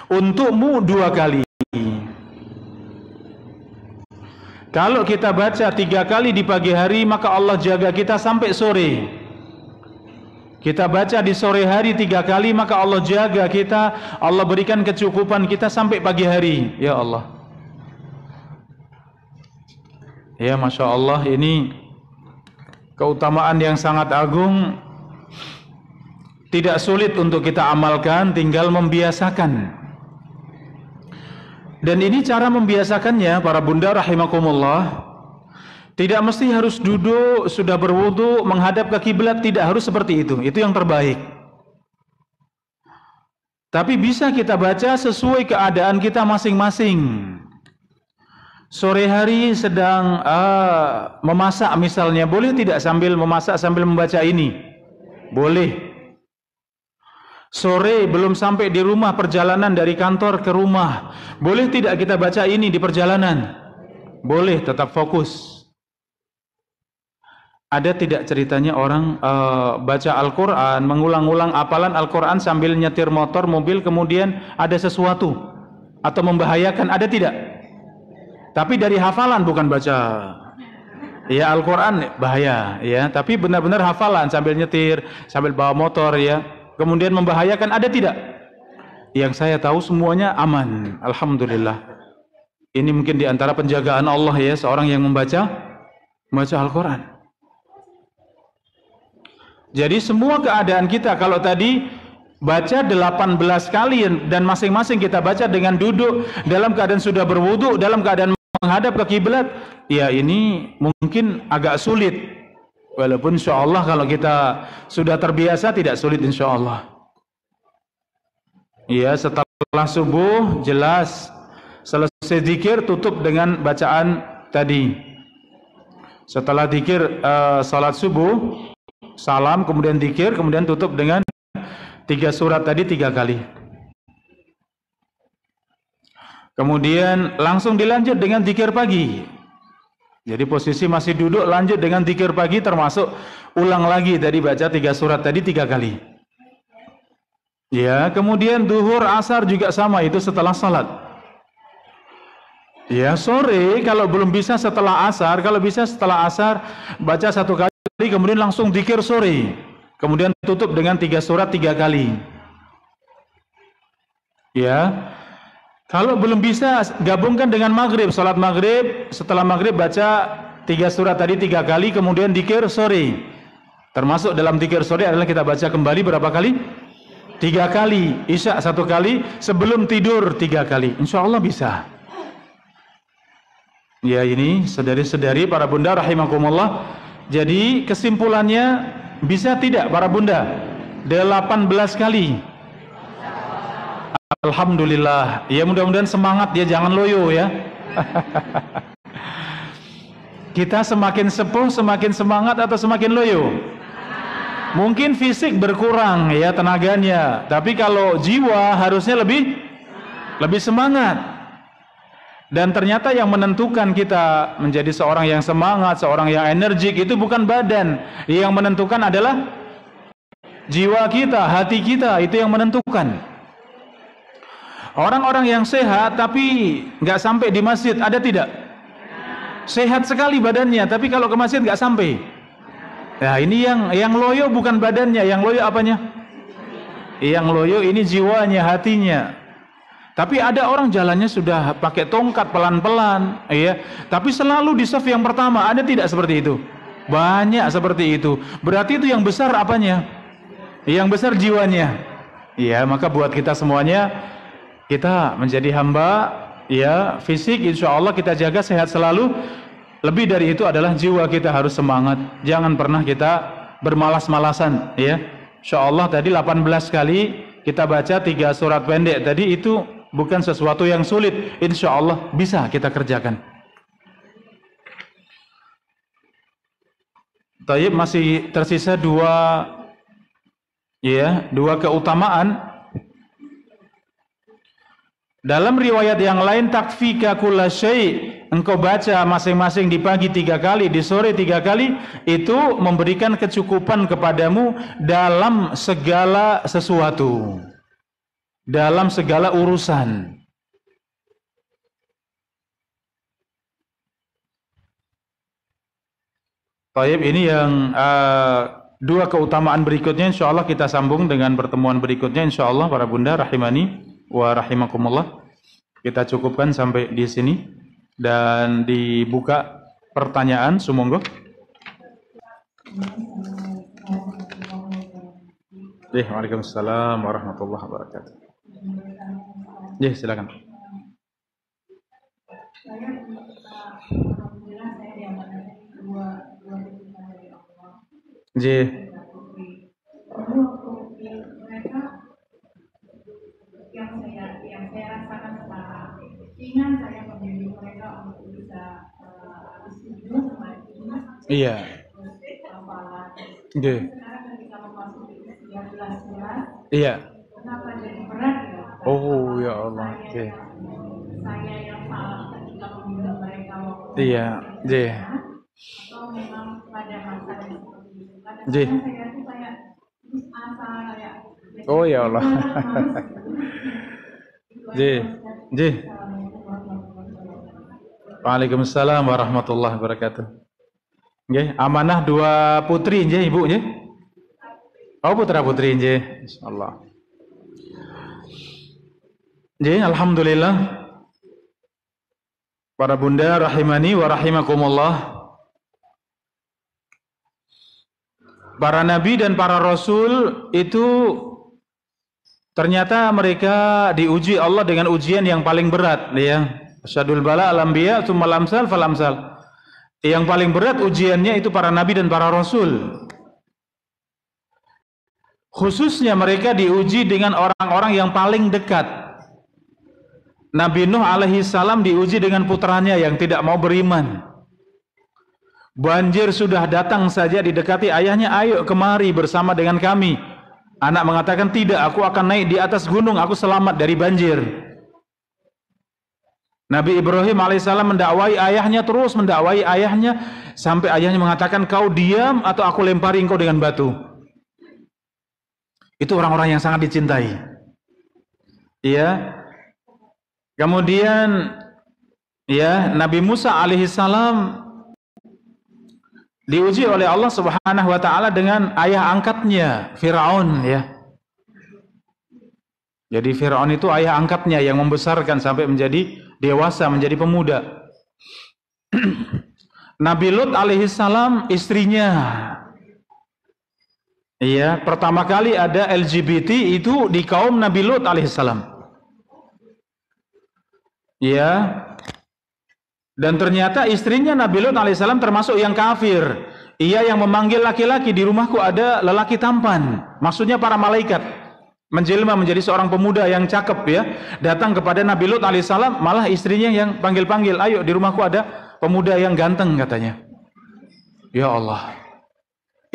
untukmu 2 kali. Kalau kita baca 3 kali di pagi hari, maka Allah jaga kita sampai sore. Kita baca di sore hari 3 kali, maka Allah jaga kita, Allah berikan kecukupan kita sampai pagi hari. Ya Allah. Ya Masya Allah, ini keutamaan yang sangat agung. Tidak sulit untuk kita amalkan, tinggal membiasakan. Dan ini cara membiasakannya para bunda rahimakumullah. Tidak mesti harus duduk, sudah berwudu, menghadap ke kiblat, tidak harus seperti itu. Itu yang terbaik. Tapi bisa kita baca sesuai keadaan kita masing-masing. Sore hari sedang memasak misalnya, boleh tidak sambil memasak sambil membaca ini? Boleh. Sore belum sampai di rumah, perjalanan dari kantor ke rumah, boleh tidak kita baca ini di perjalanan? Boleh, tetap fokus. Ada tidak ceritanya orang baca Al-Quran, mengulang-ulang hafalan Al-Quran sambil nyetir motor, mobil, kemudian ada sesuatu atau membahayakan? Ada tidak? Tapi dari hafalan, bukan baca. Ya Al-Quran bahaya, ya. Tapi benar-benar hafalan sambil nyetir, sambil bawa motor, ya. Kemudian membahayakan, ada tidak? Yang saya tahu semuanya aman, alhamdulillah. Ini mungkin diantara penjagaan Allah ya, seorang yang membaca Al-Quran. Jadi semua keadaan kita, kalau tadi baca 18 kali dan masing-masing kita baca dengan duduk, dalam keadaan sudah berwudu, dalam keadaan menghadap ke kiblat, ya ini mungkin agak sulit Walaupun insyaallah kalau kita sudah terbiasa tidak sulit insyaallah. Ya, setelah subuh jelas selesai zikir tutup dengan bacaan tadi. Setelah zikir salat subuh, salam, kemudian zikir, kemudian tutup dengan 3 surat tadi 3 kali. Kemudian langsung dilanjut dengan zikir pagi. Jadi posisi masih duduk, lanjut dengan zikir pagi, termasuk ulang lagi tadi baca 3 surat tadi 3 kali. Ya, kemudian duhur, asar juga sama, itu setelah salat. Ya, sore kalau belum bisa setelah asar, kalau bisa setelah asar baca 1 kali, kemudian langsung zikir sore. Kemudian tutup dengan 3 surat 3 kali. Ya. Kalau belum bisa gabungkan dengan maghrib, salat maghrib, setelah maghrib baca 3 surat tadi 3 kali, kemudian zikir sore. Termasuk dalam zikir sore adalah kita baca kembali berapa kali? 3 kali, isya 1 kali, sebelum tidur 3 kali. Insyaallah bisa. Ya, ini saudari-saudari para bunda rahimakumullah. Jadi kesimpulannya, bisa tidak para bunda 18 kali? Alhamdulillah. Ya, mudah-mudahan semangat ya, jangan loyo ya. Kita semakin sepuh semakin semangat atau semakin loyo? Mungkin fisik berkurang ya tenaganya, tapi kalau jiwa harusnya lebih semangat. Dan ternyata yang menentukan kita menjadi seorang yang semangat, seorang yang energik itu bukan badan. Yang menentukan adalah jiwa kita, hati kita, itu yang menentukan. Orang-orang yang sehat tapi nggak sampai di masjid, ada tidak? Sehat sekali badannya, tapi kalau ke masjid nggak sampai. Nah, ini yang loyo bukan badannya, yang loyo apanya? Yang loyo ini jiwanya, hatinya. Tapi ada orang jalannya sudah pakai tongkat pelan-pelan, ya. Tapi selalu di saf yang pertama, ada tidak seperti itu? Banyak seperti itu. Berarti itu yang besar apanya? Yang besar jiwanya. Ya, maka buat kita semuanya, kita menjadi hamba, ya, fisik insya Allah kita jaga sehat selalu. Lebih dari itu adalah jiwa kita harus semangat. Jangan pernah kita bermalas-malasan, ya. Insyaallah tadi 18 kali kita baca 3 surat pendek tadi, itu bukan sesuatu yang sulit. Insyaallah bisa kita kerjakan. Tayyib, masih tersisa 2 keutamaan. Dalam riwayat yang lain, takfika kulla syai', engkau baca masing-masing di pagi 3 kali, di sore 3 kali, itu memberikan kecukupan kepadamu dalam segala sesuatu, dalam segala urusan. Baik, ini yang 2 keutamaan berikutnya, insyaallah kita sambung dengan pertemuan berikutnya, insyaallah para bunda rahimani wa rahimakumullah. Kita cukupkan sampai di sini dan dibuka pertanyaan sumangga. Waalaikumsalam warahmatullahi wabarakatuh. Silakan.
Yang saya rasakan sekarang, keinginan saya membimbing mereka untuk bisa setuju sama ini.
Iya.
Sekarang ketika memasuki usia 11,
iya.
kenapa jadi berat ya?
Oh ya Allah.
Saya yang salah ketika membimbing mereka waktu atau memang pada masa yang seperti itu. Kadang-kadang saya tuh kayak putus asa, kayak
oh ya Allah. Waalaikumsalam warahmatullahi wabarakatuh. Nggih, amanah 2 putri nggih Ibu nggih? Oh, putra-putri nggih, insyaallah. Nggih, alhamdulillah. Para bunda rahimani wa rahimakumullah. Para nabi dan para rasul itu ternyata mereka diuji Allah dengan ujian yang paling berat, ya. Asyadul bala al-anbiya tsummal amsal fal amsal. Yang paling berat ujiannya itu para nabi dan para rasul. Khususnya mereka diuji dengan orang-orang yang paling dekat. Nabi Nuh alaihi salam diuji dengan putranya yang tidak mau beriman. Banjir sudah datang saja didekati ayahnya, ayo kemari bersama dengan kami. Anak mengatakan tidak, aku akan naik di atas gunung, aku selamat dari banjir. Nabi Ibrahim alaihissalam mendakwai ayahnya, terus mendakwai ayahnya, sampai ayahnya mengatakan, kau diam atau aku lempari engkau dengan batu. Itu orang-orang yang sangat dicintai. Ya. Kemudian ya, Nabi Musa alaihissalam diuji oleh Allah Subhanahu wa taala dengan ayah angkatnya, Firaun ya. Jadi Firaun itu ayah angkatnya yang membesarkan sampai menjadi dewasa, menjadi pemuda. Nabi Lut alaihissalam istrinya. Iya, pertama kali ada LGBT itu di kaum Nabi Lut alaihissalam. Iya. Dan ternyata istrinya Nabi Lut alaihissalam termasuk yang kafir. Ia yang memanggil laki-laki, di rumahku ada lelaki tampan. Maksudnya para malaikat. Menjelma menjadi seorang pemuda yang cakep ya. Datang kepada Nabi Lut alaihissalam, malah istrinya yang panggil-panggil, ayo di rumahku ada pemuda yang ganteng katanya. Ya Allah.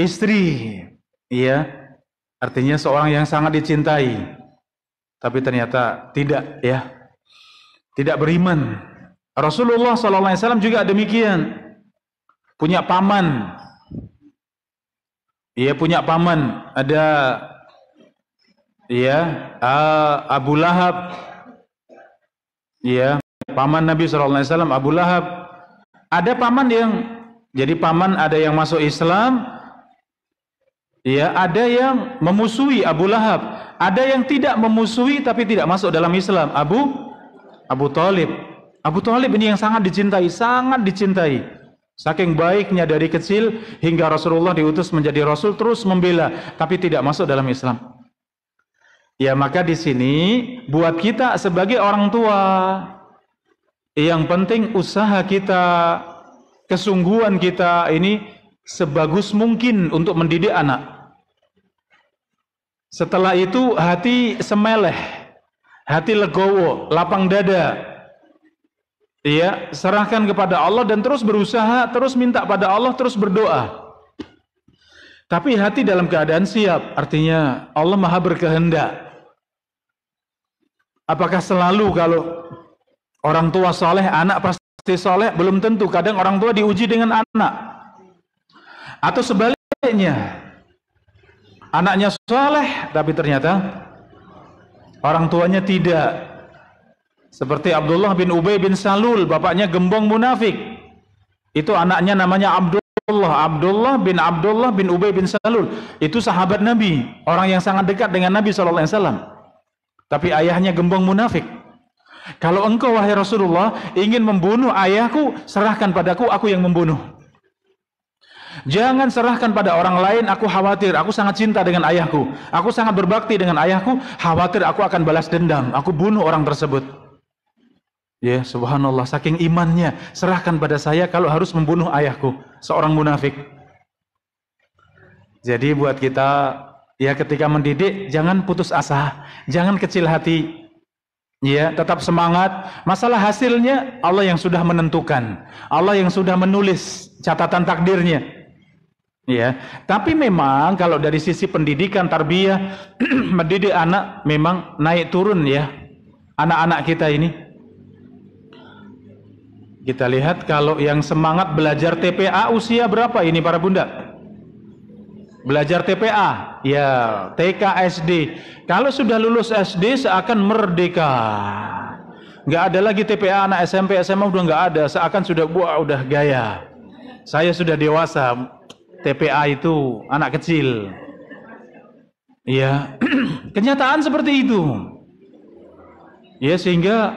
Istri. Iya. Artinya seorang yang sangat dicintai. Tapi ternyata tidak ya. Tidak beriman. Rasulullah SAW juga demikian. Punya paman. Ia punya paman. Ada Abu Lahab. Paman Nabi SAW Abu Lahab. Ada paman yang jadi paman, ada yang masuk Islam. Ada yang memusuhi Abu Lahab. Ada yang tidak memusuhi tapi tidak masuk dalam Islam. Abu Thalib. Abu Thalib ini yang sangat dicintai, sangat dicintai. Saking baiknya dari kecil hingga Rasulullah diutus menjadi Rasul, terus membela, tapi tidak masuk dalam Islam. Ya, maka di sini buat kita sebagai orang tua, yang penting usaha kita, kesungguhan kita ini sebagus mungkin untuk mendidik anak. Setelah itu hati semeleh, hati legowo, lapang dada. Iya, serahkan kepada Allah dan terus berusaha, terus minta pada Allah, terus berdoa. Tapi hati dalam keadaan siap, artinya Allah Maha berkehendak. Apakah selalu kalau orang tua soleh, anak pasti soleh? Belum tentu. Kadang orang tua diuji dengan anak. Atau sebaliknya, anaknya soleh, tapi ternyata orang tuanya tidak. Seperti Abdullah bin Ubay bin Salul, bapaknya gembong munafik. Itu anaknya namanya Abdullah bin Ubay bin Salul. Itu sahabat Nabi, orang yang sangat dekat dengan Nabi SAW. Tapi ayahnya gembong munafik. Kalau engkau wahai Rasulullah ingin membunuh ayahku, serahkan padaku, aku yang membunuh. Jangan serahkan pada orang lain, aku khawatir, aku sangat cinta dengan ayahku, aku sangat berbakti dengan ayahku, khawatir aku akan balas dendam, aku bunuh orang tersebut. Ya, subhanallah, saking imannya, serahkan pada saya kalau harus membunuh ayahku, seorang munafik. Jadi buat kita, ya ketika mendidik, jangan putus asa, jangan kecil hati. Ya, tetap semangat. Masalah hasilnya Allah yang sudah menentukan, Allah yang sudah menulis catatan takdirnya. Ya, tapi memang kalau dari sisi pendidikan, tarbiyah, mendidik anak memang naik turun ya. Anak-anak kita ini. Kita lihat kalau yang semangat belajar TPA usia berapa ini para bunda? Belajar TPA, ya TK, SD. Kalau sudah lulus SD seakan merdeka. Nggak ada lagi TPA anak SMP, SMA udah nggak ada. Seakan sudah udah gaya. Saya sudah dewasa. TPA itu anak kecil. Ya, kenyataan seperti itu. Ya, sehingga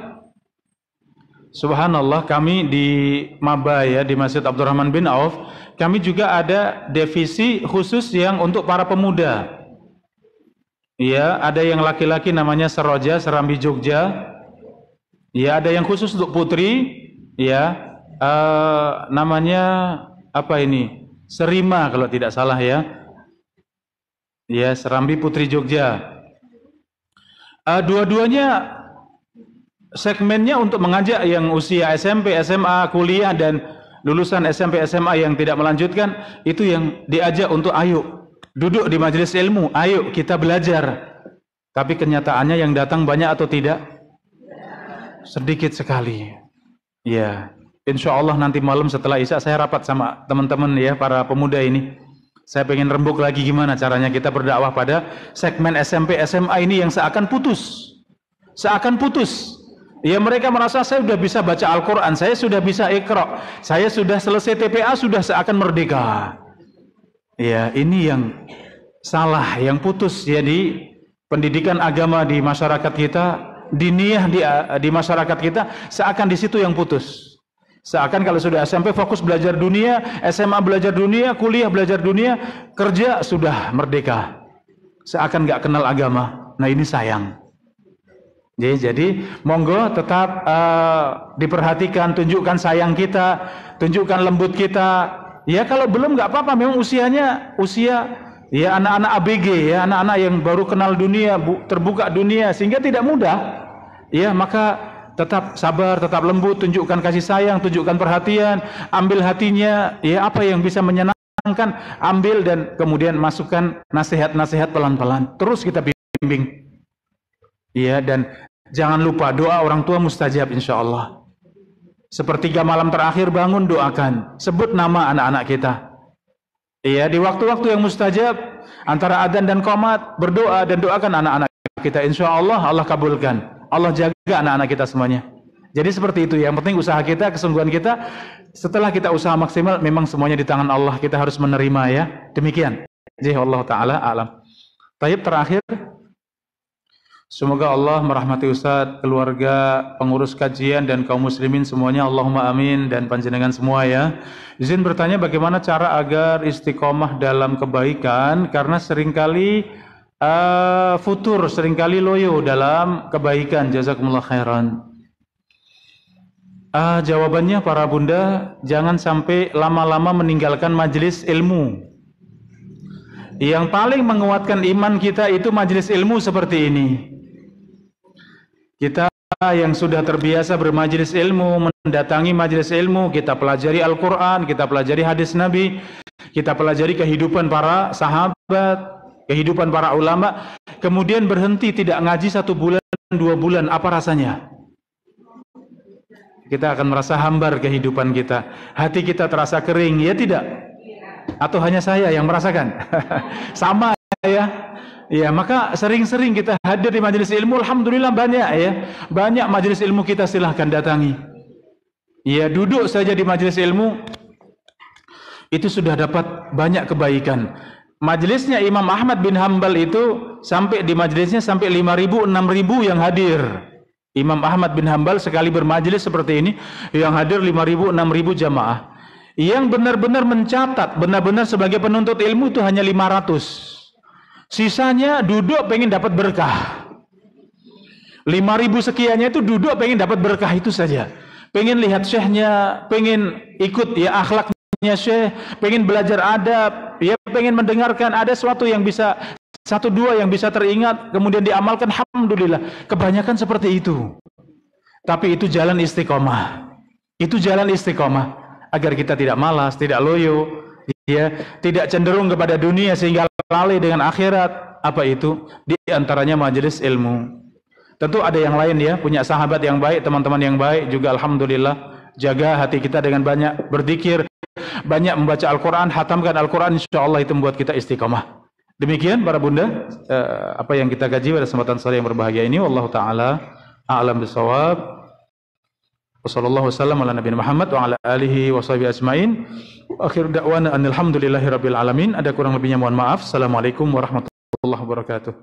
subhanallah, kami di Maba ya, di Masjid Abdurrahman bin Auf, kami juga ada divisi khusus yang untuk para pemuda. Ya, ada yang laki-laki namanya Seroja, Serambi Jogja. Ya, ada yang khusus untuk putri, ya. namanya apa ini? Serima kalau tidak salah ya. Ya, Serambi Putri Jogja. Dua-duanya segmennya untuk mengajak yang usia SMP, SMA, kuliah dan lulusan SMP, SMA yang tidak melanjutkan, itu yang diajak untuk ayo duduk di majelis ilmu, ayo kita belajar. Tapi kenyataannya yang datang banyak atau tidak? Sedikit sekali. Ya, insya Allah nanti malam setelah Isya saya rapat sama teman-teman ya, para pemuda ini. Saya pengen rembuk lagi gimana caranya kita berdakwah pada segmen SMP, SMA ini yang seakan putus. Seakan putus. Ya, mereka merasa saya sudah bisa baca Al-Quran, saya sudah bisa Iqra, saya sudah selesai TPA, sudah seakan merdeka. Ya, ini yang salah, yang putus. Jadi pendidikan agama di masyarakat kita, diniyah di masyarakat kita, seakan di situ yang putus. Seakan kalau sudah SMP fokus belajar dunia, SMA belajar dunia, kuliah belajar dunia, kerja sudah merdeka. Seakan nggak kenal agama. Nah, ini sayang. Jadi monggo tetap diperhatikan, tunjukkan sayang kita, tunjukkan lembut kita. Ya kalau belum nggak apa-apa, memang usia ya anak-anak ABG ya, anak-anak yang baru kenal dunia, terbuka dunia sehingga tidak mudah. Ya, maka tetap sabar, tetap lembut, tunjukkan kasih sayang, tunjukkan perhatian, ambil hatinya, ya apa yang bisa menyenangkan, ambil dan kemudian masukkan nasihat-nasihat pelan-pelan. Terus kita bimbing. Ya, dan jangan lupa doa orang tua mustajab insyaallah. Sepertiga malam terakhir bangun doakan, sebut nama anak-anak kita. Iya, di waktu-waktu yang mustajab antara adzan dan qomat berdoa dan doakan anak-anak kita. Insyaallah Allah kabulkan. Allah jaga anak-anak kita semuanya. Jadi seperti itu. Yang penting usaha kita, kesungguhan kita. Setelah kita usaha maksimal, memang semuanya di tangan Allah. Kita harus menerima ya. Demikian. Jadi Allah Taala alam. Taib terakhir. Semoga Allah merahmati Ustadz, keluarga, pengurus kajian dan kaum muslimin semuanya. Allahumma amin dan panjenengan semua ya. Izin bertanya bagaimana cara agar istiqomah dalam kebaikan, karena seringkali futur, seringkali loyo dalam kebaikan. Jazakumullah khairan. Jawabannya para bunda, jangan sampai lama-lama meninggalkan majelis ilmu. Yang paling menguatkan iman kita itu majelis ilmu seperti ini. Kita yang sudah terbiasa bermajelis ilmu, mendatangi majelis ilmu, kita pelajari Al-Quran, kita pelajari hadis Nabi, kita pelajari kehidupan para sahabat, kehidupan para ulama, kemudian berhenti tidak ngaji 1 bulan, 2 bulan, apa rasanya? Kita akan merasa hambar kehidupan kita, hati kita terasa kering, ya tidak? Atau hanya saya yang merasakan? Sama ya. Ya, maka sering-sering kita hadir di majelis ilmu, alhamdulillah banyak ya. Banyak majelis ilmu kita, silahkan datangi. Ya, duduk saja di majelis ilmu itu sudah dapat banyak kebaikan. Majelisnya Imam Ahmad bin Hanbal itu sampai di majelisnya sampai 5.000, 6.000 yang hadir. Imam Ahmad bin Hanbal sekali bermajelis seperti ini yang hadir 5.000, 6.000 jamaah. Yang benar-benar mencatat, benar-benar sebagai penuntut ilmu itu hanya 500. Sisanya duduk pengen dapat berkah. 5.000 sekiannya itu duduk pengen dapat berkah itu saja. Pengen lihat syekhnya, pengen ikut ya akhlaknya syekh, pengen belajar adab, ya pengen mendengarkan ada sesuatu yang bisa 1-2 yang bisa teringat kemudian diamalkan, alhamdulillah. Kebanyakan seperti itu. Tapi itu jalan istiqomah. Itu jalan istiqomah agar kita tidak malas, tidak loyo, ya, tidak cenderung kepada dunia sehingga lalai dengan akhirat. Apa itu? Di antaranya majelis ilmu. Tentu ada yang lain ya, punya sahabat yang baik, teman-teman yang baik juga alhamdulillah. Jaga hati kita dengan banyak berzikir, banyak membaca Al-Quran, hatamkan Al-Quran, insyaallah itu membuat kita istiqomah. Demikian para bunda, apa yang kita kaji pada kesempatan sore yang berbahagia ini. Wallahu taala a'lam bishawab. Wassallallahu wasallam ala nabiyina Muhammad wa ala alihi wa sahbihi ajmain. Akhir da'wana alhamdulillahi rabbil alamin. Ada kurang lebihnya mohon maaf. Assalamualaikum warahmatullahi wabarakatuh.